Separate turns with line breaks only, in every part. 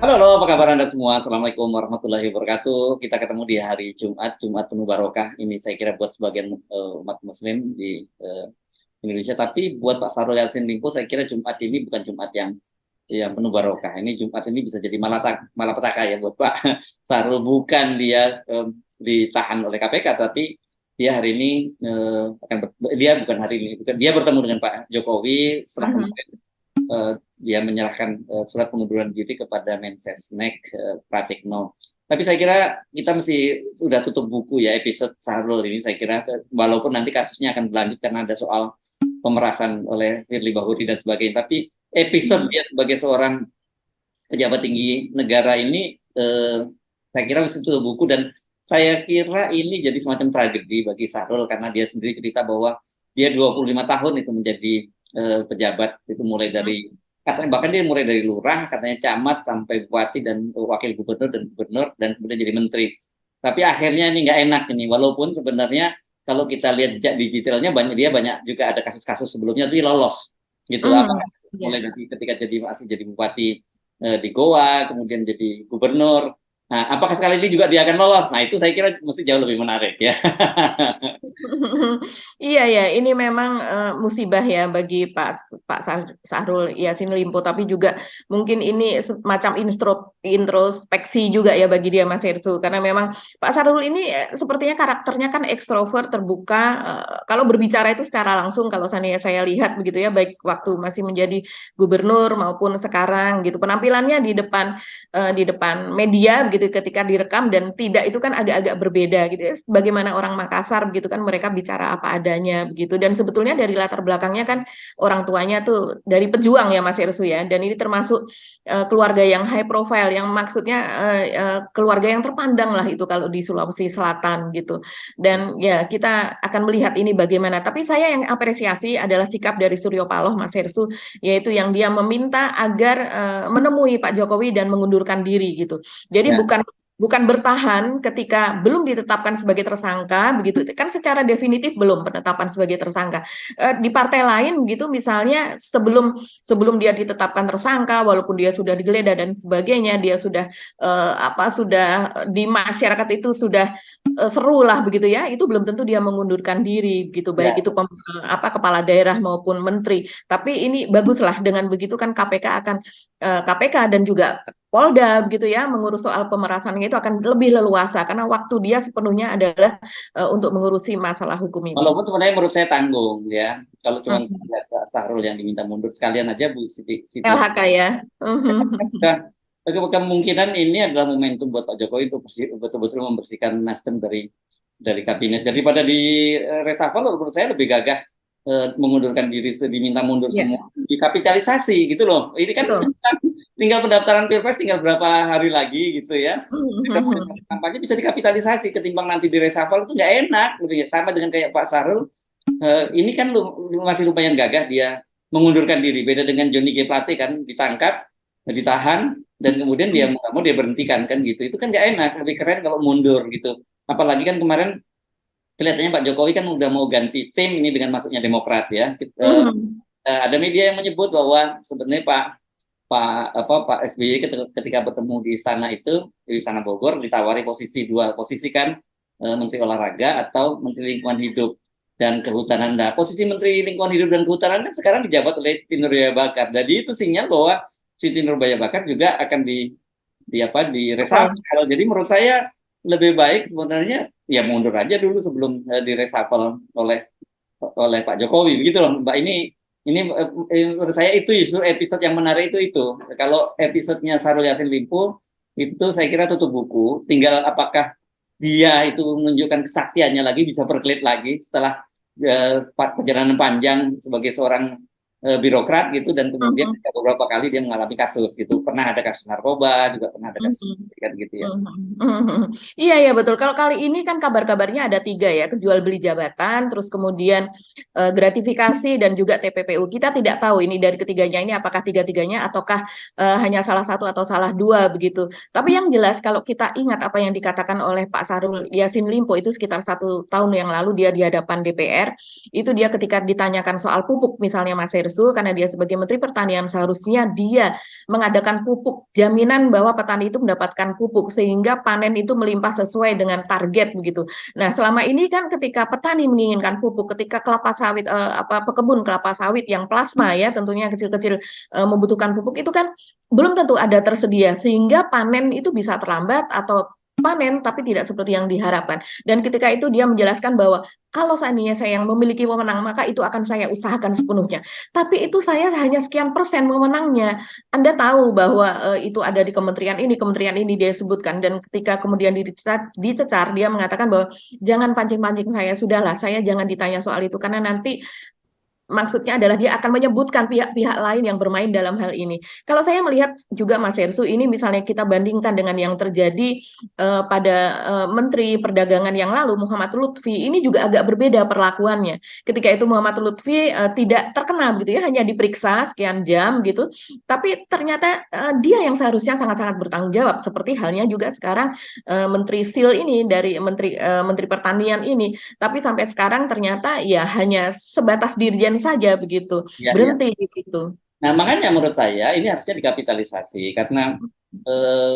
Halo, halo, apa kabar Anda semua? Assalamualaikum warahmatullahi wabarakatuh. Kita ketemu di hari Jumat, Jumat penuh barokah. Ini saya kira buat sebagian umat Muslim di Indonesia. Tapi buat Pak Syahrul Yassin Limpo, saya kira Jumat ini bukan Jumat yang penuh barokah. Ini Jumat ini bisa jadi malapetaka ya buat Pak Syahrul. Bukan dia ditahan oleh KPK, tapi dia hari ini dia bukan hari ini, bukan dia bertemu dengan Pak Jokowi setelah kemarin dia menyerahkan surat pengunduran diri kepada Mensesnek Pratikno. Tapi saya kira kita mesti sudah tutup buku ya episode Syahrul ini. Saya kira walaupun nanti kasusnya akan berlanjut karena ada soal pemerasan oleh Firly Bahuri dan sebagainya. Tapi episode dia sebagai seorang pejabat tinggi negara ini saya kira mesti tutup buku, dan saya kira ini jadi semacam tragedi bagi Syahrul karena dia sendiri cerita bahwa dia 25 tahun itu menjadi pejabat, itu mulai dari katanya, bahkan dia mulai dari lurah, katanya camat sampai bupati dan wakil gubernur dan kemudian jadi menteri. Tapi akhirnya ini nggak enak ini, walaupun sebenarnya kalau kita lihat jejak digitalnya banyak juga ada kasus-kasus sebelumnya dia lolos gitu. Apakah mulai dari ketika masih jadi bupati di Goa, kemudian jadi gubernur. Nah, apakah sekali ini juga dia akan lolos? Nah, itu saya kira mesti jauh lebih menarik ya.
Iya ya, ini memang musibah ya bagi Pak Syahrul Yassin Limpo, tapi juga mungkin ini semacam introspeksi juga ya bagi dia Mas Hersu, karena memang Pak Syahrul ini sepertinya karakternya kan ekstrovert, terbuka. Kalau berbicara itu secara langsung, kalau saya lihat begitu ya, baik waktu masih menjadi gubernur maupun sekarang gitu, penampilannya di depan media begitu ketika direkam dan tidak itu kan agak-agak berbeda gitu ya. Bagaimana orang Makassar begitu kan mereka bicara apa adanya begitu, dan sebetulnya dari latar belakangnya kan orang tuanya tuh dari pejuang ya Mas Irsu ya, dan ini termasuk keluarga yang high profile, yang maksudnya keluarga yang terpandang lah itu kalau di Sulawesi Selatan gitu. Dan ya kita akan melihat ini bagaimana, tapi saya yang apresiasi adalah sikap dari Suryo Paloh Mas Hersu, yaitu yang dia meminta agar menemui Pak Jokowi dan mengundurkan diri gitu. Jadi
Ya.
bukan bertahan ketika belum ditetapkan sebagai tersangka begitu kan, secara definitif belum penetapan sebagai tersangka. Di partai lain gitu misalnya sebelum sebelum dia ditetapkan tersangka, walaupun dia sudah digeledah dan sebagainya, dia sudah sudah di masyarakat itu sudah seru lah begitu ya, itu belum tentu dia mengundurkan diri gitu, baik
Ya.
itu kepala daerah maupun menteri. Tapi ini baguslah dengan begitu kan KPK dan juga Polda begitu ya mengurus soal pemerasan itu akan lebih leluasa karena waktu dia sepenuhnya adalah untuk mengurusi masalah hukum ini.
Walaupun sebenarnya menurut saya tanggung ya. Kalau cuma
Hmm.
Sahrul yang diminta mundur sekalian aja Bu Siti
LHK ya.
kan sudah kemungkinan ini adalah momentum buat Pak Jokowi untuk betul-betul membersihkan Nasdem dari kabinet. Daripada di reshuffle, menurut saya lebih gagah mengundurkan diri, diminta mundur
Ya,
semua, dikapitalisasi gitu loh. Ini kan
betul.
tinggal pendaftaran Pilpres tinggal berapa hari lagi gitu ya. Kampanye bisa dikapitalisasi ketimbang nanti di reshuffle itu nggak enak gitu ya. Sama dengan kayak Pak Sahrul, ini kan masih lumayan gagah dia mengundurkan diri. Beda dengan Johnny G. Plate kan ditangkap, ditahan, dan kemudian dia mau dia berhentikan kan gitu. Itu kan nggak enak. Lebih keren kalau mundur gitu. Apalagi kan kemarin kelihatannya Pak Jokowi kan udah mau ganti tim ini dengan masuknya Demokrat ya. Ada media yang menyebut bahwa sebenarnya Pak SBY ketika bertemu di istana itu, di istana Bogor, ditawari dua posisi kan, Menteri Olahraga atau Menteri Lingkungan Hidup dan Kehutanan. Nah, posisi Menteri Lingkungan Hidup dan Kehutanan kan sekarang dijabat oleh Siti Nurbaya Bakar. Jadi itu sinyal bahwa Siti Nurbaya Bakar juga akan di reshuffle. Jadi menurut saya lebih baik sebenarnya ya mundur aja dulu sebelum di reshuffle oleh Pak Jokowi begitu loh Mbak. Ini menurut saya itu justru episode yang menarik itu. Kalau episodenya Syahrul Yassin Limpo itu saya kira tutup buku. Tinggal apakah dia itu menunjukkan kesaktiannya lagi, bisa berkelit lagi setelah perjalanan panjang sebagai seorang birokrat gitu, dan kemudian beberapa kali dia mengalami kasus gitu. Pernah ada kasus narkoba, juga pernah ada kasus kan gitu ya.
Iya ya betul. Kalau kali ini kan kabar-kabarnya ada tiga ya, kejual beli jabatan, terus kemudian gratifikasi dan juga TPPU. Kita tidak tahu ini dari ketiganya ini apakah tiga-tiganya ataukah hanya salah satu atau salah dua begitu. Tapi yang jelas kalau kita ingat apa yang dikatakan oleh Pak Syahrul Yassin Limpo itu sekitar 1 tahun yang lalu dia di hadapan DPR, itu dia ketika ditanyakan soal pupuk misalnya Mas Heru Herssu, karena dia sebagai Menteri Pertanian seharusnya dia mengadakan pupuk, jaminan bahwa petani itu mendapatkan pupuk sehingga panen itu melimpah sesuai dengan target begitu. Nah, selama ini kan ketika petani menginginkan pupuk, ketika kelapa sawit pekebun kelapa sawit yang plasma ya tentunya kecil-kecil membutuhkan pupuk itu kan belum tentu ada tersedia sehingga panen itu bisa terlambat atau panen tapi tidak seperti yang diharapkan. Dan ketika itu dia menjelaskan bahwa kalau seandainya saya yang memiliki wewenang maka itu akan saya usahakan sepenuhnya. Tapi itu saya hanya sekian persen wewenangnya. Anda tahu bahwa itu ada di kementerian ini dia sebutkan dan ketika kemudian dicecar dia mengatakan bahwa jangan pancing-pancing saya sudahlah, saya jangan ditanya soal itu karena nanti maksudnya adalah dia akan menyebutkan pihak-pihak lain yang bermain dalam hal ini. Kalau saya melihat juga Mas Herssu ini misalnya kita bandingkan dengan yang terjadi pada Menteri Perdagangan yang lalu Muhammad Lutfi ini juga agak berbeda perlakuannya. Ketika itu Muhammad Lutfi tidak terkena gitu ya, hanya diperiksa sekian jam gitu. Tapi ternyata dia yang seharusnya sangat-sangat bertanggung jawab seperti halnya juga sekarang Menteri SIL ini dari Menteri Pertanian ini. Tapi sampai sekarang ternyata ya hanya sebatas dirjen saja begitu,
Ya, ya.
berhenti di situ.
Nah, makanya menurut saya ini harusnya dikapitalisasi karena eh,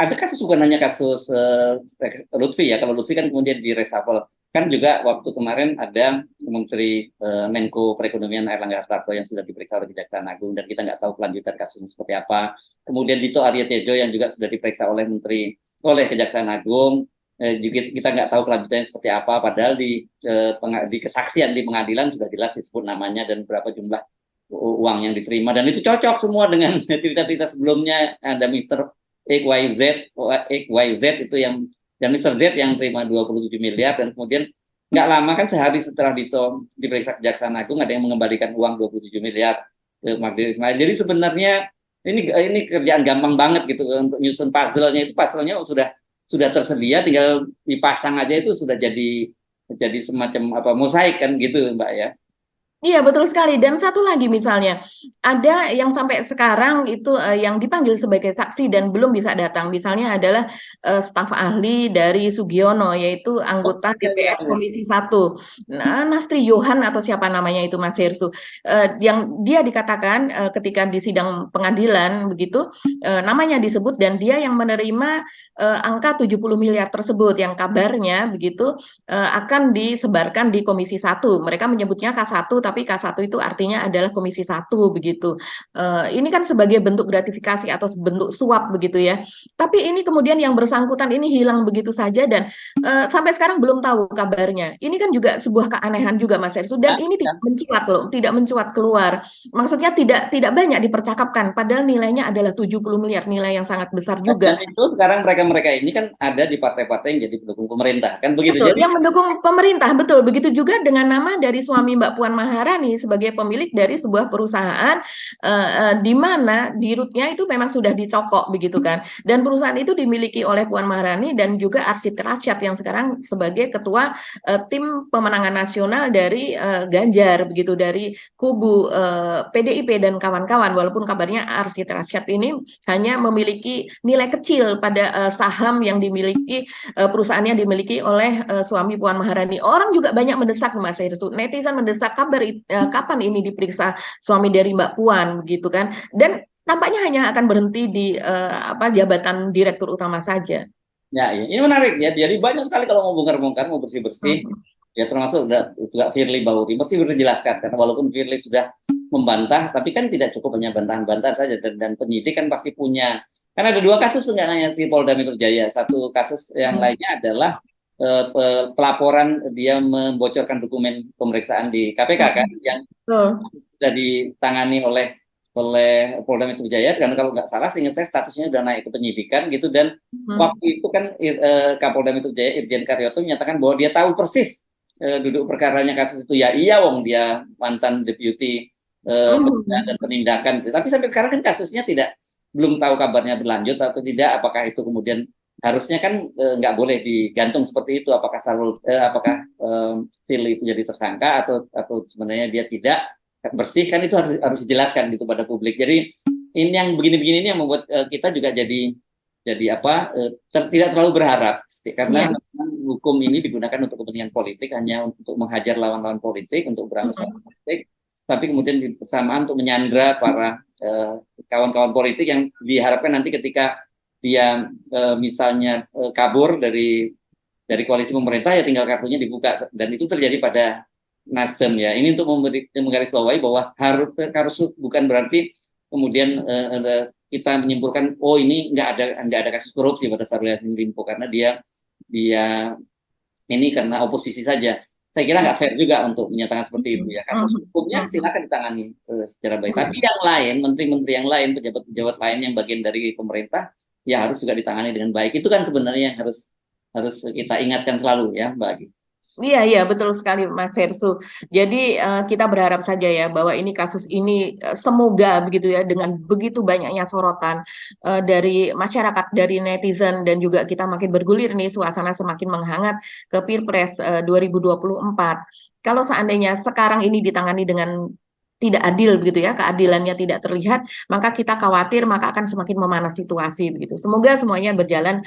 ada kasus bukan hanya kasus Lutfi ya. Kalau Lutfi kan kemudian di reshuffle. Kan juga waktu kemarin ada Menteri Menko Perekonomian Airlangga Hartarto yang sudah diperiksa oleh Kejaksaan Agung dan kita nggak tahu kelanjutan kasusnya seperti apa. Kemudian Dito Aryo Tejo yang juga sudah diperiksa oleh Kejaksaan Agung. Juga kita nggak tahu kelanjutannya seperti apa. Padahal di kesaksian di pengadilan sudah jelas disebut namanya dan berapa jumlah uang yang diterima dan itu cocok semua dengan cerita-cerita sebelumnya. Ada Mr. XYZ itu yang dan Mr. Z yang terima 27 miliar dan kemudian nggak lama kan sehari setelah Dito diperiksa Kejaksaan Agung ada yang mengembalikan uang 27 miliar ke Magdir Ismail. Jadi sebenarnya ini kerjaan gampang banget gitu untuk nyusun puzzle-nya sudah tersedia tinggal dipasang aja itu sudah jadi semacam mosaik kan gitu Mbak ya.
Iya betul sekali. Dan satu lagi misalnya, ada yang sampai sekarang itu yang dipanggil sebagai saksi dan belum bisa datang. Misalnya adalah staf ahli dari Sugiono, yaitu
Oh,
anggota
iya, iya,
DPR
iya.
Komisi 1. Nah, Nastri Johan atau siapa namanya itu Mas Herssu. Yang dia dikatakan ketika di sidang pengadilan begitu, namanya disebut dan dia yang menerima angka 70 miliar tersebut yang kabarnya begitu akan disebarkan di Komisi 1. Mereka menyebutnya K1 tapi K1 itu artinya adalah Komisi 1 begitu. Ini kan sebagai bentuk gratifikasi atau bentuk suap begitu ya. Tapi ini kemudian yang bersangkutan ini hilang begitu saja dan sampai sekarang belum tahu kabarnya. Ini kan juga sebuah keanehan juga Mas Herssu dan
Ya,
ini
ya.
tidak mencuat loh, tidak mencuat keluar. Maksudnya tidak banyak dipercakapkan padahal nilainya adalah 70 miliar, nilai yang sangat besar juga.
Dan itu sekarang mereka-mereka ini kan ada di partai-partai yang jadi pendukung pemerintah kan begitu.
Betul,
Jadi
yang mendukung pemerintah, betul. Begitu juga dengan nama dari suami Mbak Puan Maharani sebagai pemilik dari sebuah perusahaan di mana di rootnya itu memang sudah dicokok begitu kan. Dan perusahaan itu dimiliki oleh Puan Maharani dan juga Arsyad Rashad yang sekarang sebagai ketua tim pemenangan nasional dari Ganjar begitu dari kubu PDIP dan kawan-kawan. Walaupun kabarnya Arsyad Rashad ini hanya memiliki nilai kecil pada saham yang dimiliki perusahaannya dimiliki oleh suami Puan Maharani. Orang juga banyak mendesak Mas Herssu. Netizen mendesak kapan ini diperiksa suami dari Mbak Puan begitu kan. Dan tampaknya hanya akan berhenti di jabatan direktur utama saja.
ya, ini menarik ya. Jadi banyak sekali kalau mau bongkar-bongkar, mau bersih-bersih,
Hmm.
ya termasuk juga Firly Bahuri. Mesti dijelaskan karena walaupun Firly sudah membantah, tapi kan tidak cukup hanya bantahan-bantahan saja dan penyidik kan pasti punya. Kan ada dua kasus nggak hanya si Polda Metro Jaya. Satu kasus yang lainnya adalah pelaporan dia membocorkan dokumen pemeriksaan di KPK kan yang sudah ditangani oleh Polda Metro Jaya karena kalau nggak salah seingat saya statusnya sudah naik ke penyidikan gitu dan waktu itu kan Kapolda Metro Jaya Irjen Karyoto menyatakan bahwa dia tahu persis duduk perkaranya kasus itu ya iya wong dia mantan deputi dan penindakan tapi sampai sekarang kan kasusnya belum tahu kabarnya berlanjut atau tidak apakah itu kemudian harusnya kan nggak boleh digantung seperti itu apakah Phil itu jadi tersangka atau sebenarnya dia tidak bersih kan itu harus dijelaskan gitu pada publik. Jadi ini yang begini-begini ini yang membuat kita juga jadi tidak terlalu berharap karena hukum ini digunakan untuk kepentingan politik hanya untuk menghajar lawan-lawan politik untuk berangus lawan politik. tapi kemudian bersamaan untuk menyandra para kawan-kawan politik yang diharapkan nanti ketika dia misalnya kabur dari koalisi pemerintah ya tinggal kartunya dibuka, dan itu terjadi pada Nasdem ya. Ini untuk menggarisbawahi bahwa harus bukan berarti kemudian kita menyimpulkan oh ini nggak ada kasus korupsi pada Syahrul Yassin Limpo karena dia ini karena oposisi saja. Saya kira nggak fair juga untuk menyatakan seperti itu ya. Kasus hukumnya silakan ditangani secara baik. Tapi yang lain, menteri-menteri yang lain, pejabat-pejabat lain yang bagian dari pemerintah, ya harus juga ditangani dengan baik. Itu kan sebenarnya yang harus kita ingatkan selalu ya, Mbak Agi.
Iya, iya, betul sekali Mas Hersu. Jadi kita berharap saja ya bahwa ini kasus ini semoga begitu ya dengan begitu banyaknya sorotan dari masyarakat, dari netizen dan juga kita makin bergulir nih suasana semakin menghangat ke Pilpres 2024. Kalau seandainya sekarang ini ditangani dengan tidak adil begitu ya, keadilannya tidak terlihat, maka kita khawatir maka akan semakin memanas situasi begitu. Semoga semuanya berjalan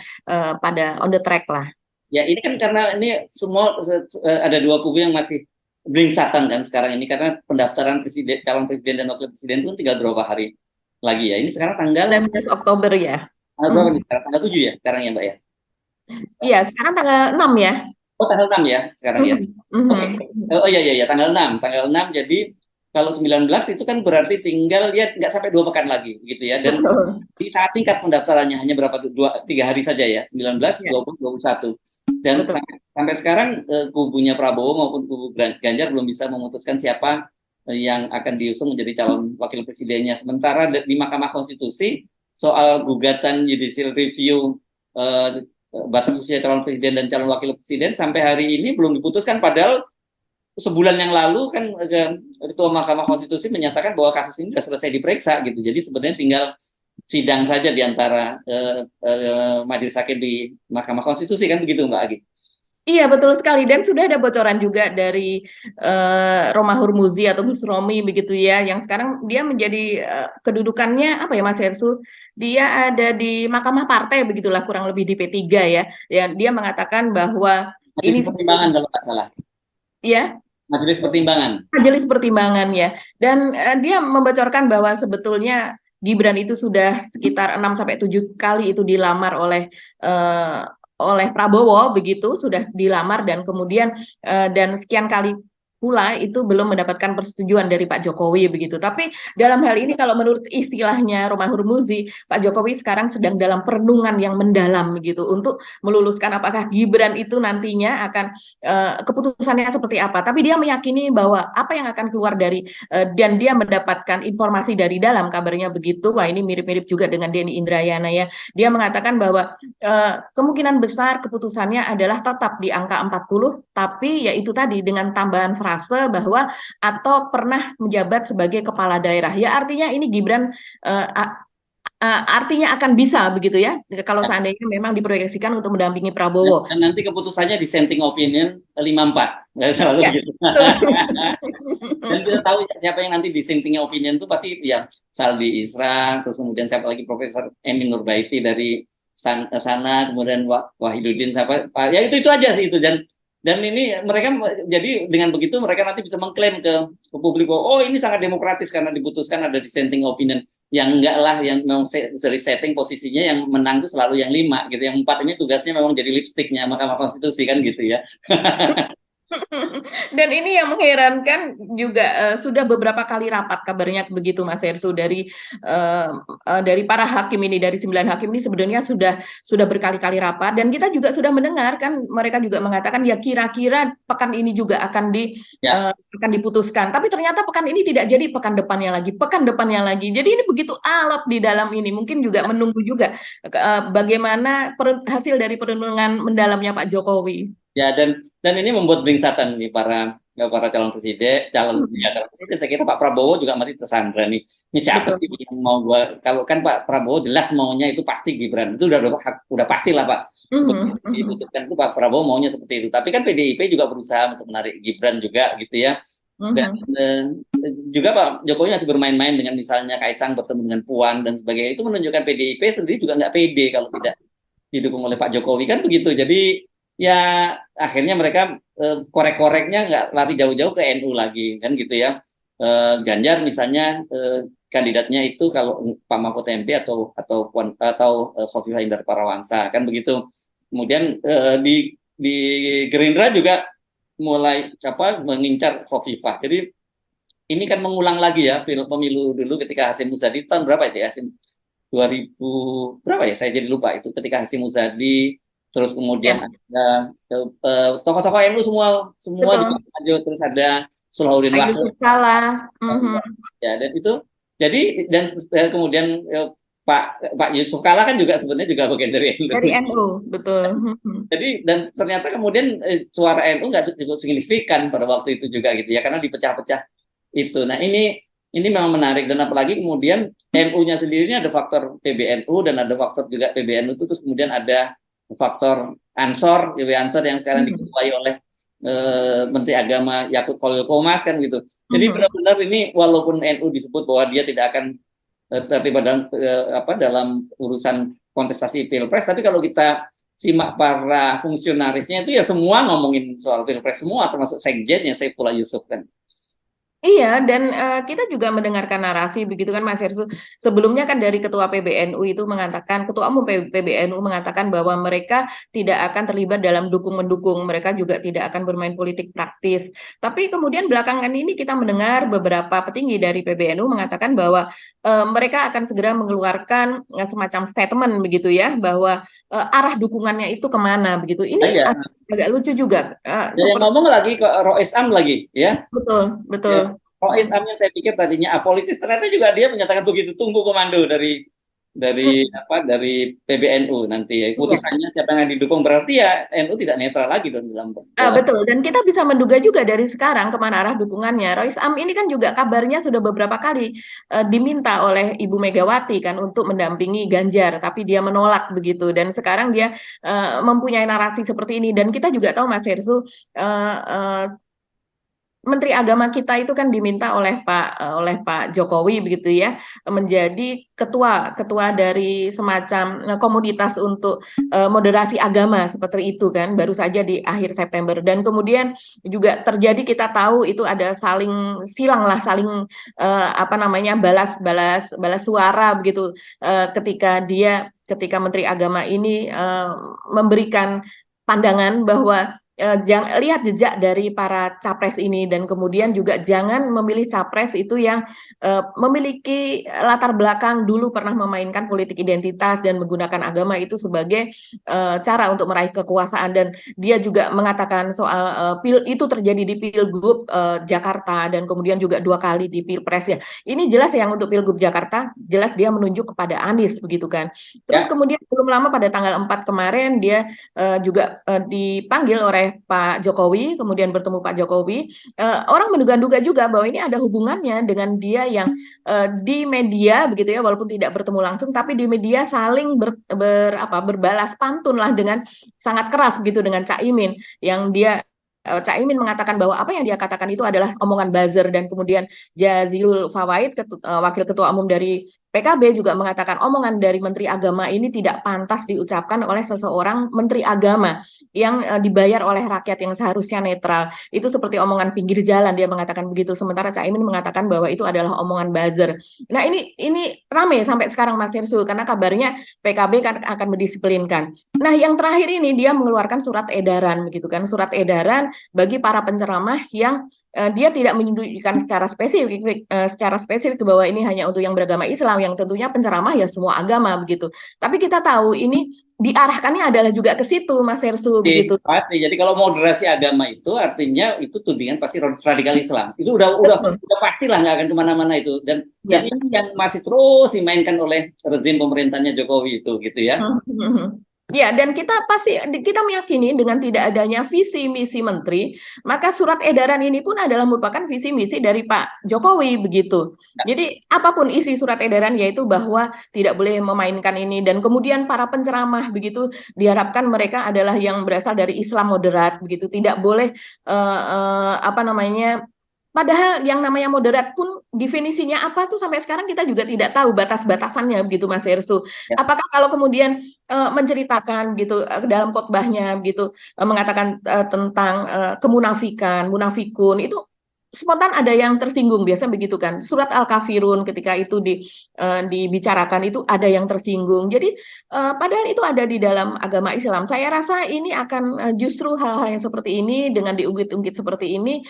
pada on the track lah.
Ya ini kan karena ini semua ada dua kubu yang masih beringsatan kan sekarang ini karena pendaftaran calon presiden dan wakil presiden itu tinggal berapa hari lagi ya. Ini sekarang tanggal
19 Oktober ya.
berapa nih sekarang? Tanggal 7 ya sekarang ya Mbak ya?
Iya, sekarang tanggal 6 ya.
Oh tanggal 6 ya sekarang ya. Oke. Oh iya tanggal 6. Tanggal 6 jadi kalau 19 itu kan berarti tinggal ya nggak sampai 2 pekan lagi gitu ya. Dan di saat singkat pendaftarannya hanya berapa tuh 3 hari saja ya. 19, 20, 21. Dan sampai sekarang kubunya Prabowo maupun kubu Ganjar belum bisa memutuskan siapa yang akan diusung menjadi calon wakil presidennya. Sementara di Mahkamah Konstitusi soal gugatan judicial review batas usia calon presiden dan calon wakil presiden sampai hari ini belum diputuskan. Padahal sebulan yang lalu kan Ketua Mahkamah Konstitusi menyatakan bahwa kasus ini sudah selesai diperiksa gitu. Jadi sebenarnya tinggal sidang saja di antara majelis hakim di Mahkamah Konstitusi kan begitu Mbak Agi?
Iya betul sekali dan sudah ada bocoran juga dari Romahur Muzi atau Gus Romi begitu ya yang sekarang dia menjadi kedudukannya apa ya Mas Hersu, dia ada di Mahkamah Partai begitulah kurang lebih di P3 ya. Dia mengatakan bahwa
ini pertimbangan kalau nggak salah.
Iya.
Majelis pertimbangan.
Majelis pertimbangan ya. Dan dia membocorkan bahwa sebetulnya Gibran itu sudah sekitar 6-7 kali itu dilamar oleh Prabowo begitu, sudah dilamar dan kemudian dan sekian kali pula itu belum mendapatkan persetujuan dari Pak Jokowi begitu. Tapi dalam hal ini kalau menurut istilahnya Romahur Muzi, Pak Jokowi sekarang sedang dalam perenungan yang mendalam begitu untuk meluluskan apakah Gibran itu nantinya akan keputusannya seperti apa. Tapi dia meyakini bahwa apa yang akan keluar dari dan dia mendapatkan informasi dari dalam kabarnya begitu. Wah, ini mirip-mirip juga dengan Denny Indrayana ya. Dia mengatakan bahwa kemungkinan besar keputusannya adalah tetap di angka 40, tapi yaitu tadi dengan tambahan frase bahwa atau pernah menjabat sebagai kepala daerah. Ya artinya ini Gibran artinya akan bisa begitu ya kalau seandainya memang diproyeksikan untuk mendampingi Prabowo.
Dan nanti keputusannya dissenting opinion 5-4. Selalu begitu. Dan kita tahu siapa yang nanti dissenting opinion itu pasti ya Saldi Isra, terus kemudian siapa lagi Profesor Emin Nurbaiti dari sana, kemudian Wahidudin siapa ya itu aja sih itu. Dan ini mereka jadi dengan begitu mereka nanti bisa mengklaim ke publik bahwa oh ini sangat demokratis karena diputuskan ada dissenting opinion. Yang enggak lah, yang memang dari setting posisinya yang menang itu selalu yang 5 gitu, yang 4 ini tugasnya memang jadi lipstiknya Mahkamah Konstitusi kan gitu ya.
Dan ini yang mengherankan juga sudah beberapa kali rapat kabarnya begitu Mas Hersu dari para hakim ini, dari 9 hakim ini sebenarnya sudah berkali-kali rapat dan kita juga sudah mendengar kan mereka juga mengatakan ya kira-kira pekan ini juga akan diputuskan, tapi ternyata pekan ini tidak jadi, pekan depannya lagi. Jadi ini begitu alot di dalam ini, mungkin juga menunggu juga bagaimana hasil dari perenungan mendalamnya Pak Jokowi.
Ya dan ini membuat beringsatan nih para calon presiden saya kira Pak Prabowo juga masih tersandra nih. Ini siapa sih yang mau kalau kan Pak Prabowo jelas maunya itu pasti Gibran. Itu udah pastilah Pak. Diputuskan itu Pak Prabowo maunya seperti itu. Tapi kan PDIP juga berusaha untuk menarik Gibran juga gitu ya. Dan juga Pak Jokowi masih bermain-main dengan misalnya Kaisang bertemu dengan Puan dan sebagainya. Itu menunjukkan PDIP sendiri juga nggak pede kalau tidak didukung oleh Pak Jokowi kan begitu. Jadi ya akhirnya mereka korek-koreknya nggak lari jauh-jauh ke NU lagi kan gitu ya. Ganjar misalnya kandidatnya itu kalau Pak Mahfud MD atau Khofifah Indar Parawansa kan begitu. Kemudian di Gerindra juga mulai mengincar Khofifah. Jadi ini kan mengulang lagi ya pemilu dulu ketika Hasyim Muzadi tahun berapa itu ya, Hasyim 2000 berapa ya, saya jadi lupa itu, ketika Hasyim Muzadi, terus kemudian
Ya,
ada tokoh-tokoh NU semua semua
betul.
dipanggil maju, terus ada Solahuddin
Pak
Wahid
Yusuf Kalla. Mhm.
ya, dan itu jadi dan kemudian Pak Pak Yusuf Kalla kan juga sebenarnya juga bagian dari NU.
Dari NU, betul. Mhm.
Jadi dan ternyata kemudian suara NU nggak cukup signifikan pada waktu itu juga gitu ya, karena dipecah-pecah itu. Nah ini memang menarik, dan apalagi kemudian NU-nya sendiri ini ada faktor PBNU dan ada faktor juga PBNU itu, terus kemudian ada faktor Ansor, YW Ansor yang sekarang
Mhm.
diketuai oleh Menteri Agama Yakut Khalil Qomas kan gitu. Jadi
Mhm.
benar-benar ini walaupun NU disebut bahwa dia tidak akan terlibat dalam urusan kontestasi pilpres, tapi kalau kita simak para fungsionarisnya itu ya semua ngomongin soal pilpres semua, termasuk sekjennya Saifullah Yusuf kan.
Iya, dan kita juga mendengarkan narasi begitu kan Mas Hersu. Sebelumnya kan dari Ketua PBNU itu mengatakan, Ketua Umum PBNU mengatakan bahwa mereka tidak akan terlibat dalam dukung-mendukung, mereka juga tidak akan bermain politik praktis. Tapi kemudian belakangan ini kita mendengar beberapa petinggi dari PBNU mengatakan bahwa mereka akan segera mengeluarkan semacam statement begitu ya, bahwa arah dukungannya itu kemana begitu.
Nah,
Ini
ya,
agak lucu juga,
dan yang
seperti
ngomong lagi ke Rois Am lagi ya.
betul, betul.
Ya, Rois Am yang saya pikir tadinya apolitis, ternyata juga dia menyatakan begitu, tunggu komando dari PBNU nanti ya.
Iya.
Putusannya siapa yang didukung, berarti ya NU tidak netral lagi dong dalam
Betul, dan kita bisa menduga juga dari sekarang kemana arah dukungannya. Rois Am ini kan juga kabarnya sudah beberapa kali diminta oleh Ibu Megawati kan untuk mendampingi Ganjar, tapi dia menolak begitu. Dan sekarang dia mempunyai narasi seperti ini. Dan kita juga tahu Mas Hersu, uh, uh, Menteri Agama kita itu kan diminta oleh Pak Jokowi begitu ya, menjadi ketua dari semacam komunitas untuk moderasi agama seperti itu kan, baru saja di akhir September. Dan kemudian juga terjadi, kita tahu itu ada saling silang lah, saling apa namanya, balas suara begitu, ketika Menteri Agama ini memberikan pandangan bahwa jangan lihat jejak dari para capres ini, dan kemudian juga jangan memilih capres itu yang memiliki latar belakang dulu pernah memainkan politik identitas dan menggunakan agama itu sebagai cara untuk meraih kekuasaan. Dan dia juga mengatakan soal itu terjadi di Pilgub Jakarta, dan kemudian juga 2 kali di Pilpres ya. Ini jelas yang untuk Pilgub Jakarta jelas dia menunjuk kepada Anies begitu kan. Terus
ya.
kemudian belum lama pada tanggal 4 kemarin dia juga dipanggil oleh Pak Jokowi, kemudian bertemu Pak Jokowi. Orang menduga-duga juga bahwa ini ada hubungannya dengan dia yang di media begitu ya, walaupun tidak bertemu langsung, tapi di media saling berbalas pantun lah dengan sangat keras begitu dengan Caimin, yang dia Caimin mengatakan bahwa apa yang dia katakan itu adalah omongan buzzer. Dan kemudian Jazilul Fawait, wakil ketua umum dari PKB, juga mengatakan omongan dari Menteri Agama ini tidak pantas diucapkan oleh seseorang Menteri Agama yang dibayar oleh rakyat yang seharusnya netral. Itu seperti omongan pinggir jalan, dia mengatakan begitu. Sementara Caimin mengatakan bahwa itu adalah omongan buzzer. Nah, ini ramai sampai sekarang Mas Hirsul, karena kabarnya PKB kan akan mendisiplinkan. Nah, yang terakhir ini dia mengeluarkan surat edaran begitu kan, surat edaran bagi para penceramah yang dia tidak menunjukkan secara spesifik bahwa ini hanya untuk yang beragama Islam, yang tentunya penceramah ya semua agama begitu. Tapi kita tahu ini diarahkannya adalah juga ke situ Mas Hersu begitu.
Pasti. Jadi kalau moderasi agama itu artinya itu tudingan pasti radikal Islam. Itu udah pastilah nggak akan kemana-mana itu. Dan
Ya.
ini yang masih terus dimainkan oleh rezim pemerintahnya Jokowi itu gitu ya.
Ya, dan kita meyakini dengan tidak adanya visi misi menteri, maka surat edaran ini pun adalah merupakan visi misi dari Pak Jokowi begitu. Jadi apapun isi surat edaran, yaitu bahwa tidak boleh memainkan ini, dan kemudian para penceramah begitu diharapkan mereka adalah yang berasal dari Islam moderat begitu, tidak boleh apa namanya. Padahal yang namanya moderat pun definisinya apa tuh sampai sekarang kita juga tidak tahu batas-batasannya begitu Mas Ersu.
Ya.
Apakah kalau kemudian menceritakan gitu dalam khotbahnya gitu mengatakan tentang kemunafikan, munafikun, itu spontan ada yang tersinggung, biasa begitu kan. Surat Al-Kafirun ketika itu dibicarakan itu ada yang tersinggung. Jadi padahal itu ada di dalam agama Islam. Saya rasa ini akan justru hal-hal yang seperti ini dengan diungkit-ungkit seperti ini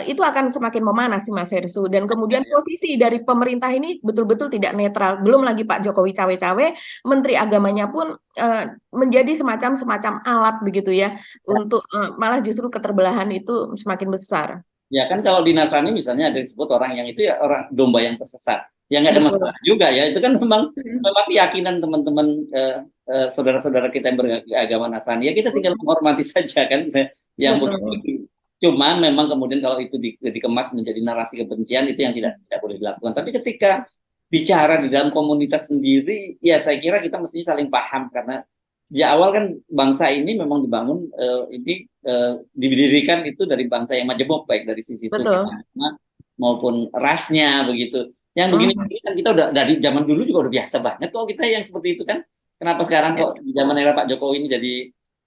itu akan semakin memanas sih Mas Hersu. Dan kemudian posisi dari pemerintah ini betul-betul tidak netral. Belum lagi Pak Jokowi cawe-cawe, Menteri Agamanya pun menjadi semacam alat begitu ya untuk malah justru keterbelahan itu semakin besar.
Ya kan kalau di Nasrani misalnya ada disebut orang yang itu ya orang domba yang tersesat. Ya nggak ada
Betul.
masalah juga ya. Itu kan memang keyakinan teman-teman saudara-saudara kita yang beragama Nasrani. Ya kita tinggal menghormati saja kan yang
Betul.
begitu. Cuma memang kemudian kalau itu dikemas menjadi narasi kebencian itu yang tidak boleh dilakukan. Tapi ketika bicara di dalam komunitas sendiri, ya saya kira kita mesti saling paham karena sejak awal kan bangsa ini memang dibangun didirikan itu dari bangsa yang majemuk baik dari sisi suku
Betul.
maupun rasnya begitu. Yang begini
Hmm.
kan kita udah dari zaman dulu juga udah biasa banget kok kita yang seperti itu kan. Kenapa sekarang kok di zaman era Pak Jokowi ini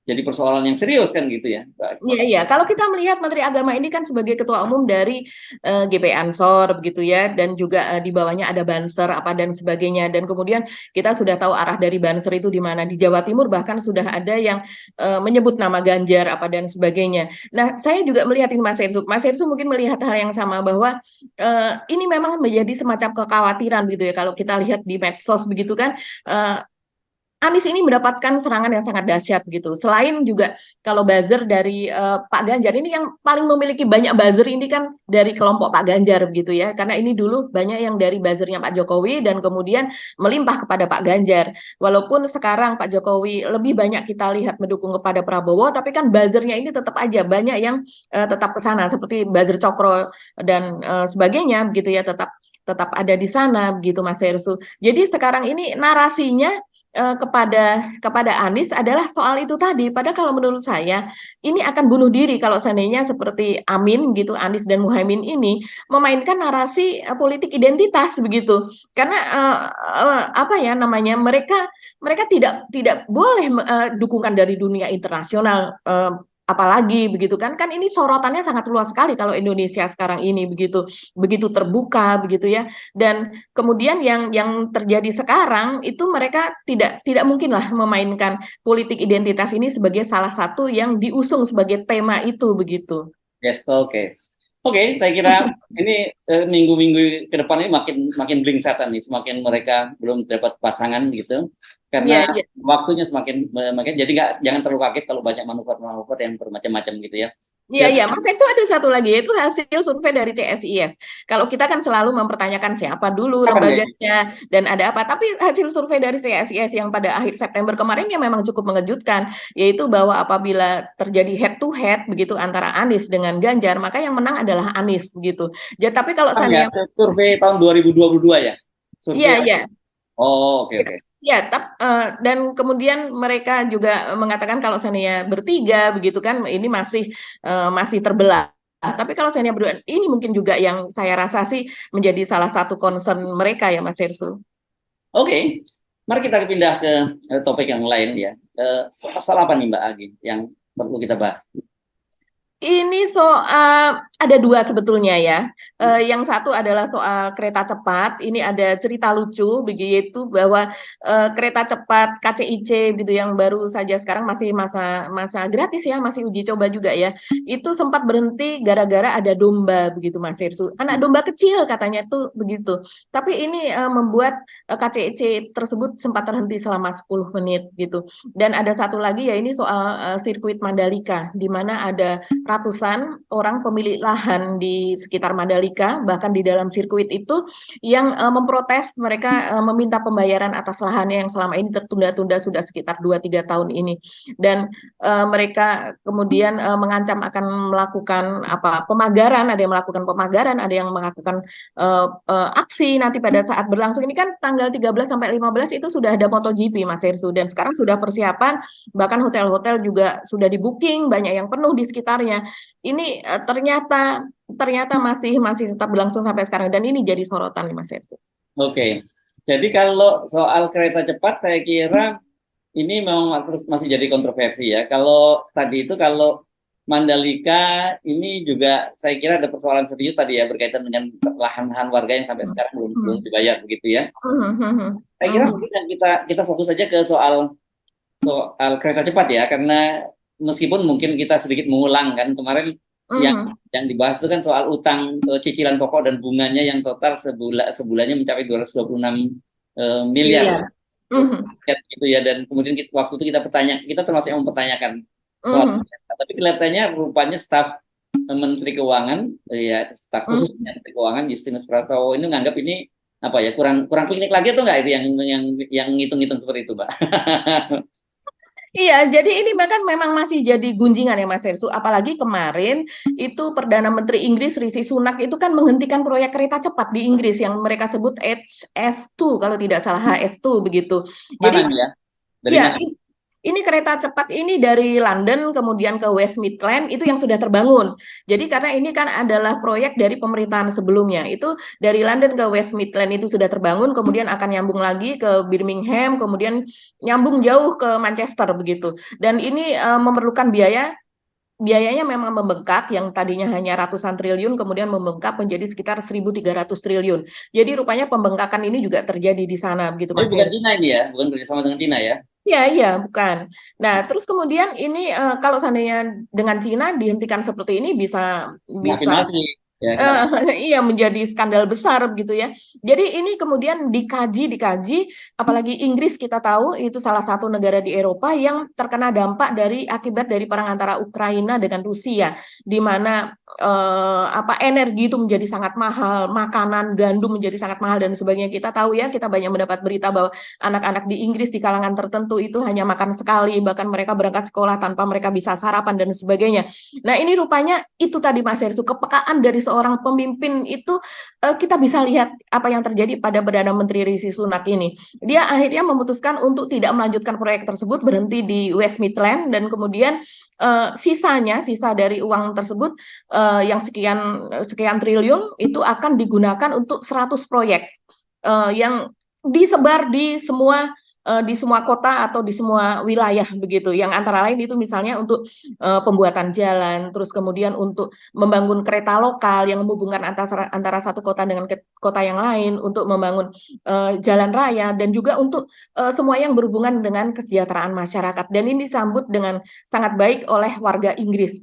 jadi persoalan yang serius kan gitu ya.
Iya, iya. Kalau kita melihat Menteri Agama ini kan sebagai ketua umum dari GP Ansor begitu ya, dan juga di bawahnya ada Banser apa dan sebagainya. Dan kemudian kita sudah tahu arah dari Banser itu di mana, di Jawa Timur bahkan sudah ada yang menyebut nama Ganjar apa dan sebagainya. Nah, saya juga melihat ini Mas Hersuk. Mas Hersuk mungkin melihat hal yang sama bahwa ini memang menjadi semacam kekhawatiran gitu ya kalau kita lihat di medsos begitu kan. Anies ini mendapatkan serangan yang sangat dahsyat gitu. Selain juga kalau buzzer dari Pak Ganjar ini yang paling memiliki banyak buzzer ini kan dari kelompok Pak Ganjar begitu ya. Karena ini dulu banyak yang dari buzzernya Pak Jokowi dan kemudian melimpah kepada Pak Ganjar. Walaupun sekarang Pak Jokowi lebih banyak kita lihat mendukung kepada Prabowo, tapi kan buzzernya ini tetap aja banyak yang tetap ke sana seperti buzzer Cokro dan sebagainya begitu ya tetap ada di sana begitu Mas Hersu. Jadi sekarang ini narasinya kepada Anies adalah soal itu tadi. Padahal kalau menurut saya ini akan bunuh diri kalau seandainya seperti Amin gitu, Anies dan Muhaimin ini memainkan narasi politik identitas begitu. Karena apa ya namanya mereka tidak boleh dukungan dari dunia internasional apalagi begitu kan ini sorotannya sangat luas sekali kalau Indonesia sekarang ini begitu begitu terbuka begitu ya dan kemudian yang terjadi sekarang itu mereka tidak mungkinlah memainkan politik identitas ini sebagai salah satu yang diusung sebagai tema itu begitu.
Yes, oke. Oke, saya kira ini minggu-minggu ke depan ini makin makin blingsatan nih, semakin mereka belum dapat pasangan gitu.
Iya,
Karena
iya.
waktunya semakin makin jadi jangan terlalu kaget kalau banyak manuver-manuver yang bermacam-macam gitu ya.
Iya,
Ya,
iya, Mas Ekso ada satu lagi, yaitu hasil survei dari CSIS. Kalau kita kan selalu mempertanyakan siapa dulu
kapan ya itu?
lembaganya dan ada apa, tapi hasil survei dari CSIS yang pada akhir September kemarin yang memang cukup mengejutkan, yaitu bahwa apabila terjadi head to head begitu antara Anies dengan Ganjar, maka yang menang adalah Anies begitu. Jadi, tapi kalau
Kapan ya?
seandainya,
Survei tahun 2022 ya?
iya,
Survei.
iya.
Oh, oke oke.
Ya, dan kemudian mereka juga mengatakan kalau seandainya bertiga begitu kan ini masih terbelah. Tapi kalau seandainya berdua, ini mungkin juga yang saya rasa sih menjadi salah satu concern mereka ya Mas Hersu.
Oke. Mari kita pindah ke topik yang lain ya. Soal apa nih Mbak Agi yang perlu kita bahas?
Ini soal ada dua sebetulnya ya. Yang satu adalah soal kereta cepat. Ini ada cerita lucu begitu bahwa kereta cepat KCIC gitu yang baru saja sekarang masih masa gratis ya, masih uji coba juga ya. Itu sempat berhenti gara-gara ada domba begitu Mas Irsu. Anak domba kecil katanya tuh begitu. Tapi ini membuat KCIC tersebut sempat terhenti selama 10 menit gitu. Dan ada satu lagi ya ini soal sirkuit Mandalika di mana ada ratusan orang pemilik lahan di sekitar Mandalika, bahkan di dalam sirkuit itu, yang memprotes mereka meminta pembayaran atas lahannya yang selama ini tertunda-tunda sudah sekitar 2-3 tahun ini. Dan mereka kemudian mengancam akan melakukan pemagaran, ada yang melakukan pemagaran, ada yang melakukan aksi nanti pada saat berlangsung. Ini kan tanggal 13 sampai 15 itu sudah ada MotoGP Mas Hersu, dan sekarang sudah persiapan, bahkan hotel-hotel juga sudah di-booking, banyak yang penuh di sekitarnya. Ini ternyata masih tetap berlangsung sampai sekarang dan ini jadi sorotan nih Mas Hersu.
Oke. Jadi kalau soal kereta cepat saya kira ini memang masih jadi kontroversi ya. Kalau tadi itu kalau Mandalika ini juga saya kira ada persoalan serius tadi ya berkaitan dengan lahan-lahan warga yang sampai sekarang belum belum dibayar begitu ya. Saya kira mungkin yang kita fokus saja ke soal soal kereta cepat ya, karena meskipun mungkin kita sedikit mengulang kan kemarin yang dibahas itu kan soal utang cicilan pokok dan bunganya yang total sebulannya mencapai 226 miliar. Gitu ya, dan kemudian waktu itu kita termasuk yang mempertanyakan soal tapi kelihatannya rupanya staf Menteri Keuangan ya, staf khusus Menteri Keuangan Justinus Pratowo ini menganggap ini apa ya, kurang klinik lagi atau enggak itu yang ngitung-ngitung seperti itu, Mbak?
Iya, jadi ini bahkan memang masih jadi gunjingan ya Mas Hersu. Apalagi kemarin itu Perdana Menteri Inggris Rishi Sunak itu kan menghentikan proyek kereta cepat di Inggris yang mereka sebut HS2 kalau tidak salah HS2 begitu.
Mana
Jadi
ya? Dari
ya
mana?
ini kereta cepat ini dari London kemudian ke West Midlands itu yang sudah terbangun. Jadi karena ini kan adalah proyek dari pemerintahan sebelumnya. Itu dari London ke West Midlands itu sudah terbangun, kemudian akan nyambung lagi ke Birmingham, kemudian nyambung jauh ke Manchester begitu. Dan ini memerlukan biayanya memang membengkak, yang tadinya hanya ratusan triliun kemudian membengkak menjadi sekitar 1.300 triliun. Jadi rupanya pembengkakan ini juga terjadi di sana begitu
Tapi
Mas
bukan
Heru.
Cina ini ya, bukan kerjasama dengan Cina ya?
Iya, iya, bukan. Nah, terus kemudian ini kalau seandainya dengan Cina dihentikan seperti ini bisa
Makin
bisa
mati ya
Eh,
kenapa?
iya menjadi skandal besar begitu ya. Jadi ini kemudian dikaji, apalagi Inggris kita tahu itu salah satu negara di Eropa yang terkena dampak dari akibat dari perang antara Ukraina dengan Rusia, di mana energi itu menjadi sangat mahal, makanan gandum menjadi sangat mahal dan sebagainya. Kita tahu ya, kita banyak mendapat berita bahwa anak-anak di Inggris di kalangan tertentu itu hanya makan sekali, bahkan mereka berangkat sekolah tanpa mereka bisa sarapan dan sebagainya. Nah, ini rupanya itu tadi Mas Hersu, kepekaan dari seorang pemimpin itu kita bisa lihat apa yang terjadi pada Perdana Menteri Rishi Sunak ini. Dia akhirnya memutuskan untuk tidak melanjutkan proyek tersebut, berhenti di West Midlands dan kemudian sisa dari uang tersebut yang sekian sekian triliun itu akan digunakan untuk 100 proyek yang disebar di semua kota atau di semua wilayah begitu. Yang antara lain itu misalnya untuk pembuatan jalan, terus kemudian untuk membangun kereta lokal yang menghubungkan antara satu kota dengan kota yang lain, untuk membangun jalan raya dan juga untuk semua yang berhubungan dengan kesejahteraan masyarakat. Dan ini disambut dengan sangat baik oleh warga Inggris.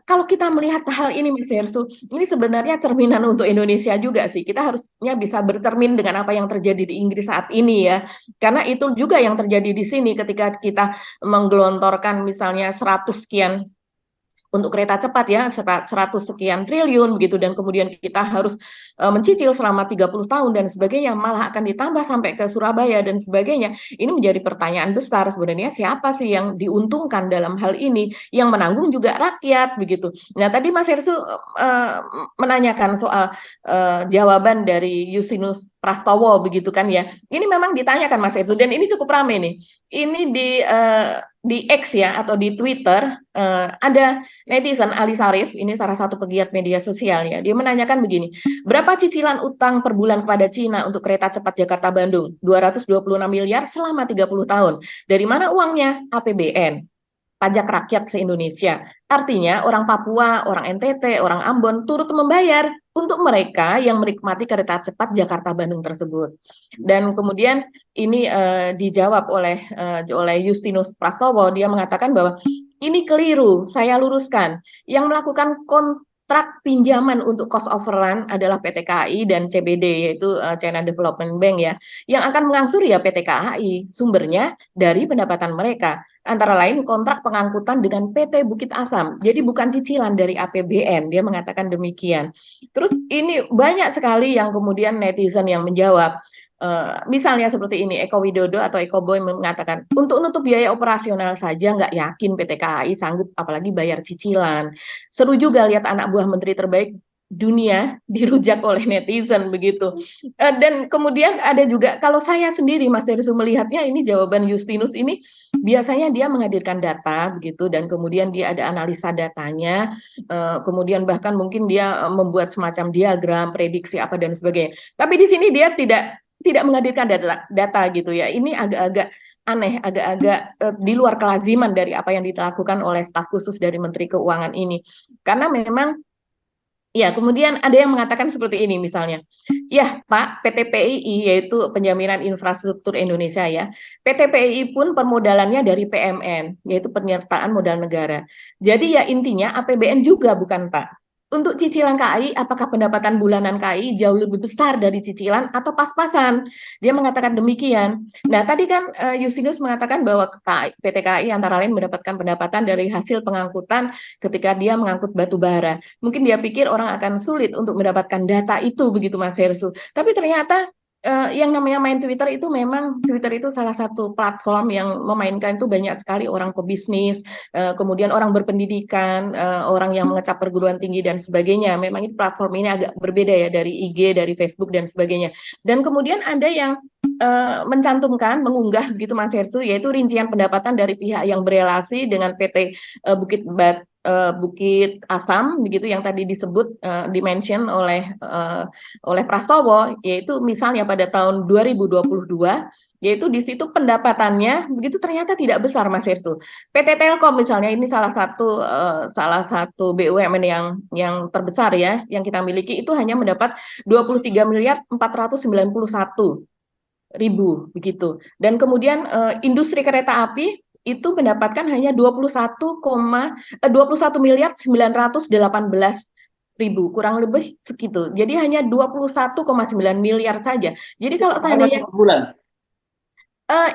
Kalau kita melihat hal ini, Mas Hersu, ini sebenarnya cerminan untuk Indonesia juga sih. Kita harusnya bisa bercermin dengan apa yang terjadi di Inggris saat ini ya. Karena itu juga yang terjadi di sini ketika kita menggelontorkan misalnya 100 sekian untuk kereta cepat ya 100 sekian triliun begitu, dan kemudian kita harus mencicil selama 30 tahun dan sebagainya, malah akan ditambah sampai ke Surabaya dan sebagainya. Ini menjadi pertanyaan besar sebenarnya, siapa sih yang diuntungkan dalam hal ini? Yang menanggung juga rakyat begitu. Nah, tadi Mas Hersu menanyakan soal jawaban dari Justinus Prastowo begitu kan ya. Ini memang ditanyakan Mas Hersu dan ini cukup ramai nih. Ini di X ya atau di Twitter ada netizen Ali Sarif, ini salah satu pegiat media sosial ya. Dia menanyakan begini, berapa cicilan utang per bulan kepada Cina untuk kereta cepat Jakarta-Bandung? 226 miliar selama 30 tahun. Dari mana uangnya? APBN, pajak rakyat se-Indonesia. Artinya orang Papua, orang NTT, orang Ambon turut membayar untuk mereka yang menikmati kereta cepat Jakarta-Bandung tersebut. Dan kemudian ini dijawab oleh Justinus Prastowo. Dia mengatakan bahwa ini keliru, saya luruskan. Yang melakukan kontrak pinjaman untuk cost overrun adalah PT KAI dan CBD, yaitu China Development Bank ya. Yang akan mengangsur ya PT KAI, sumbernya dari pendapatan mereka. Antara lain kontrak pengangkutan dengan PT Bukit Asam. Jadi bukan cicilan dari APBN, dia mengatakan demikian. Terus ini banyak sekali yang kemudian netizen yang menjawab. Misalnya seperti ini, Eko Widodo atau Eko Boy mengatakan, untuk nutup biaya operasional saja nggak yakin PT KAI sanggup apalagi bayar cicilan. Seru juga lihat anak buah menteri terbaik dunia dirujak oleh netizen begitu. Dan kemudian ada juga, kalau saya sendiri Mas Derisu melihatnya ini jawaban Justinus ini biasanya dia menghadirkan data begitu dan kemudian dia ada analisa datanya, kemudian bahkan mungkin dia membuat semacam diagram prediksi apa dan sebagainya. Tapi di sini dia tidak menghadirkan data gitu ya. Ini agak-agak aneh, agak-agak di luar kelaziman dari apa yang dilakukan oleh staf khusus dari Menteri Keuangan ini. Karena memang ya, kemudian ada yang mengatakan seperti ini misalnya. Ya, Pak, PT PII yaitu Penjaminan Infrastruktur Indonesia ya. PT PII pun permodalannya dari PMN, yaitu penyertaan modal negara. Jadi ya intinya APBN juga bukan, Pak. Untuk cicilan KAI, apakah pendapatan bulanan KAI jauh lebih besar dari cicilan atau pas-pasan? Dia mengatakan demikian. Nah, tadi kan Yusinus mengatakan bahwa PT KAI antara lain mendapatkan pendapatan dari hasil pengangkutan ketika dia mengangkut batu bara. Mungkin dia pikir orang akan sulit untuk mendapatkan data itu, begitu Mas Hersu. Tapi ternyata yang namanya main Twitter itu memang Twitter itu salah satu platform yang memainkan itu banyak sekali orang pebisnis, kemudian orang berpendidikan, orang yang mengecap perguruan tinggi dan sebagainya. Memang itu platform ini agak berbeda ya dari IG, dari Facebook dan sebagainya. Dan kemudian ada yang mencantumkan, mengunggah begitu Mas Hersu, yaitu rincian pendapatan dari pihak yang berelasi dengan PT Bukit Asam begitu yang tadi disebut dimention oleh Prastowo, yaitu misalnya pada tahun 2022 yaitu di situ pendapatannya begitu ternyata tidak besar Mas Hersu. PT Telkom misalnya ini salah satu BUMN yang terbesar ya yang kita miliki itu hanya mendapat 23 miliar 491 ribu begitu. Dan kemudian industri kereta api itu mendapatkan hanya 21 miliar 918 ribu, kurang lebih segitu. Jadi hanya 21,9 miliar saja. Jadi kalau
Berapa
seandainya
bulan?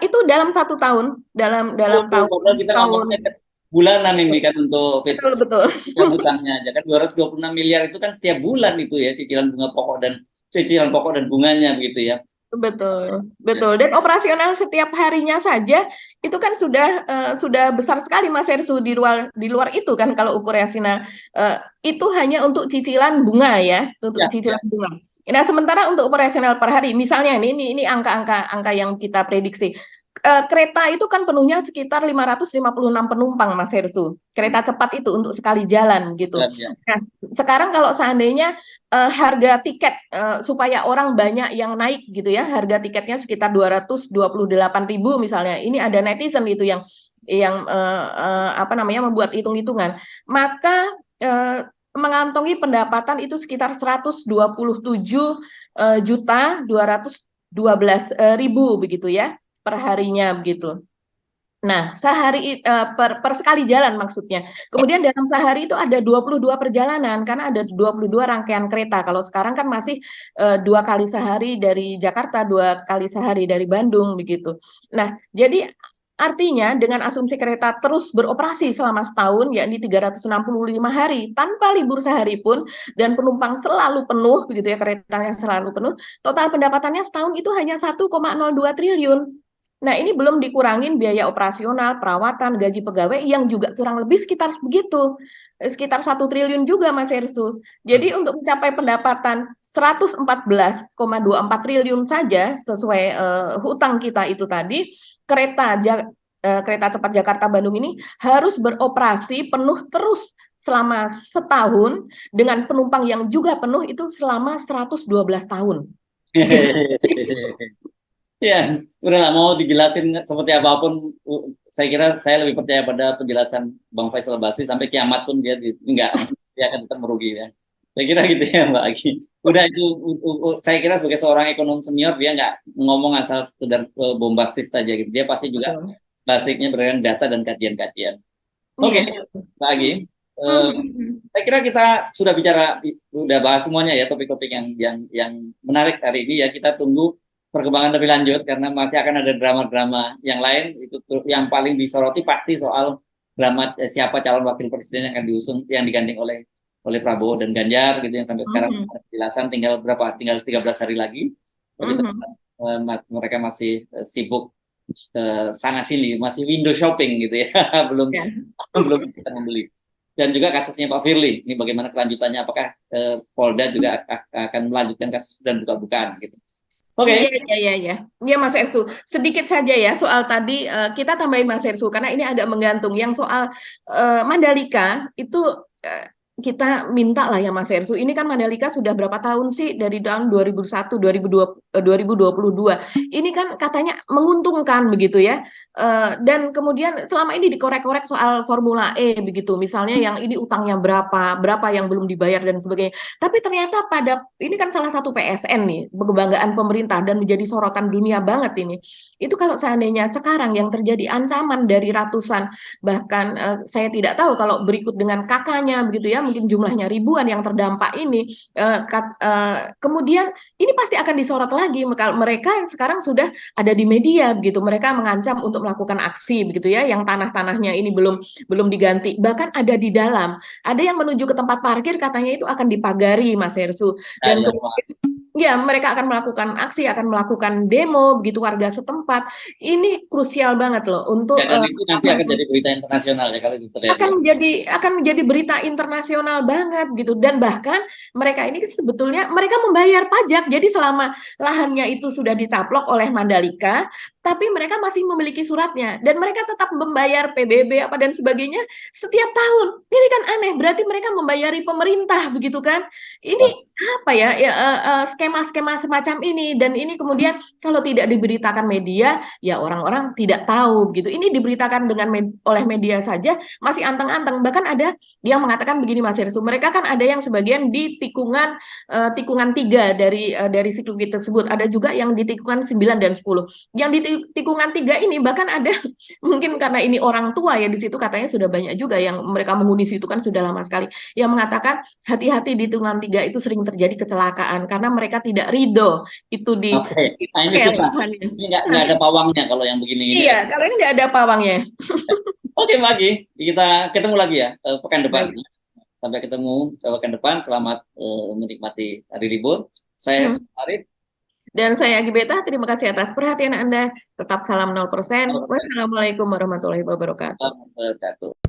itu dalam 1 tahun, dalam
Oh,
tahun
padahal kita
tahun
ngomongnya kan bulanan ini kan untuk
betul betul.
hutangnya aja kan 226 miliar itu kan setiap bulan itu ya cicilan bunga pokok dan cicilan pokok dan bunganya begitu ya.
Betul,
Ya.
betul. Dan operasional setiap harinya saja itu kan sudah besar sekali Mas Hersu di luar itu kan kalau operasional itu hanya untuk cicilan bunga ya, untuk
Ya, ya.
cicilan bunga. Nah, sementara untuk operasional per hari, misalnya ini angka-angka yang kita prediksi. Kereta itu kan penuhnya sekitar 556 penumpang Mas Hersu. Kereta cepat itu untuk sekali jalan gitu.
Ya, ya.
Nah, sekarang kalau seandainya harga tiket supaya orang banyak yang naik gitu ya, harga tiketnya sekitar 228.000 misalnya. Ini ada netizen itu yang apa namanya membuat hitung-hitungan. Maka mengantongi pendapatan itu sekitar 127.212.000 begitu ya per harinya begitu. Nah, per sekali jalan maksudnya. Kemudian dalam sehari itu ada 22 perjalanan karena ada 22 rangkaian kereta. Kalau sekarang kan masih 2 kali sehari dari Jakarta, 2 kali sehari dari Bandung begitu. Nah, jadi artinya dengan asumsi kereta terus beroperasi selama setahun, yakni 365 hari tanpa libur sehari pun dan penumpang selalu penuh begitu ya, keretanya selalu penuh, total pendapatannya setahun itu hanya 1,02 triliun. Nah, ini belum dikurangin biaya operasional, perawatan, gaji pegawai yang juga kurang lebih sekitar begitu. Sekitar 1 triliun juga, Mas Hersu. Jadi untuk mencapai pendapatan 114,24 triliun saja sesuai hutang kita itu tadi, kereta cepat Jakarta-Bandung ini harus beroperasi penuh terus selama setahun dengan penumpang yang juga penuh itu selama 112 tahun.
Ya, udah nggak mau dijelasin seperti apapun. Saya kira saya lebih percaya pada penjelasan Bang Faisal Basri sampai kiamat pun enggak, dia akan tetap merugi ya. Saya kira gitu ya Mbak Aki. Udah itu, saya kira sebagai seorang ekonom senior dia nggak ngomong asal sekedar bombastis saja gitu. Dia pasti juga
Betul.
basicnya berdasarkan data dan kajian-kajian. Oke,
Iya.
Mbak Aki. Saya kira kita udah bahas semuanya ya topik-topik yang menarik hari ini ya. Kita tunggu perkembangan lebih lanjut karena masih akan ada drama-drama yang lain. Itu yang paling disoroti pasti soal drama siapa calon wakil presiden yang akan diusung yang digandeng oleh Prabowo dan Ganjar gitu yang sampai sekarang ada penjelasan tinggal 13 hari lagi. Tapi mereka masih sibuk sana sini masih window shopping gitu ya belum
Ya.
belum bisa membeli. Dan juga kasusnya Pak Firly, ini bagaimana kelanjutannya? Apakah Polda juga akan melanjutkan kasus dan buka-bukaan gitu? Oke.
Iya. Iya, Mas Ersu. Sedikit saja ya soal tadi kita tambahin Mas Ersu karena ini agak menggantung. Yang soal Mandalika itu kita minta lah ya Mas Ersu. Ini kan Mandalika sudah berapa tahun sih dari tahun 2001, 2002, 2022. Ini kan katanya menguntungkan begitu ya. Dan kemudian selama ini dikorek-korek soal Formula E begitu. Misalnya yang ini utangnya berapa, berapa yang belum dibayar dan sebagainya. Tapi ternyata ini kan salah satu PSN nih, kebanggaan pemerintah dan menjadi sorotan dunia banget ini. Itu kalau seandainya sekarang yang terjadi ancaman dari ratusan, bahkan saya tidak tahu kalau berikut dengan kakaknya begitu ya, mungkin jumlahnya ribuan yang terdampak ini. Kemudian ini pasti akan disorot lagi. Mereka yang sekarang sudah ada di media begitu. Mereka mengancam untuk melakukan aksi begitu ya, yang tanah-tanahnya ini belum diganti. Bahkan ada di dalam. Ada yang menuju ke tempat parkir katanya itu akan dipagari, Mas Hersu.
Nah,
Dan
ya, Pak.
ya, mereka akan melakukan aksi, akan melakukan demo begitu warga setempat. Ini krusial banget loh untuk
Ya, dan itu nanti akan jadi berita internasional ya kalau itu terjadi.
akan menjadi berita internasional banget gitu, dan bahkan mereka ini sebetulnya mereka membayar pajak, jadi selama lahannya itu sudah dicaplok oleh Mandalika tapi mereka masih memiliki suratnya dan mereka tetap membayar PBB apa dan sebagainya setiap tahun. Ini kan aneh, berarti mereka membayari pemerintah begitu kan. Ini apa ya, skema-skema semacam ini, dan ini kemudian kalau tidak diberitakan media ya orang-orang tidak tahu begitu. Ini diberitakan oleh media saja masih anteng-anteng. Bahkan ada yang mengatakan begini, Mas Hersu, mereka kan ada yang sebagian di tikungan 3 dari sirkuit tersebut, ada juga yang di tikungan 9 dan 10. Yang di tikungan 3 ini bahkan ada mungkin karena ini orang tua ya, di situ katanya sudah banyak juga yang mereka menghuni situ kan sudah lama sekali, yang mengatakan hati-hati di tikungan 3 itu sering terjadi kecelakaan karena mereka tidak ridho itu
Oke, nah ini
dipakai
susah.
lahannya.
Ini nggak ada pawangnya kalau yang begini ini.
Iya, kalau ini nggak ada pawangnya.
Oke, Magi, kita ketemu lagi ya pekan depan.
Baik.
Sampai ketemu pekan depan. Selamat menikmati hari libur. Saya Arif.
Dan saya Agi Beta, terima kasih atas perhatian Anda. Tetap salam 0%. Wassalamualaikum warahmatullahi wabarakatuh.
Wabarakatuh.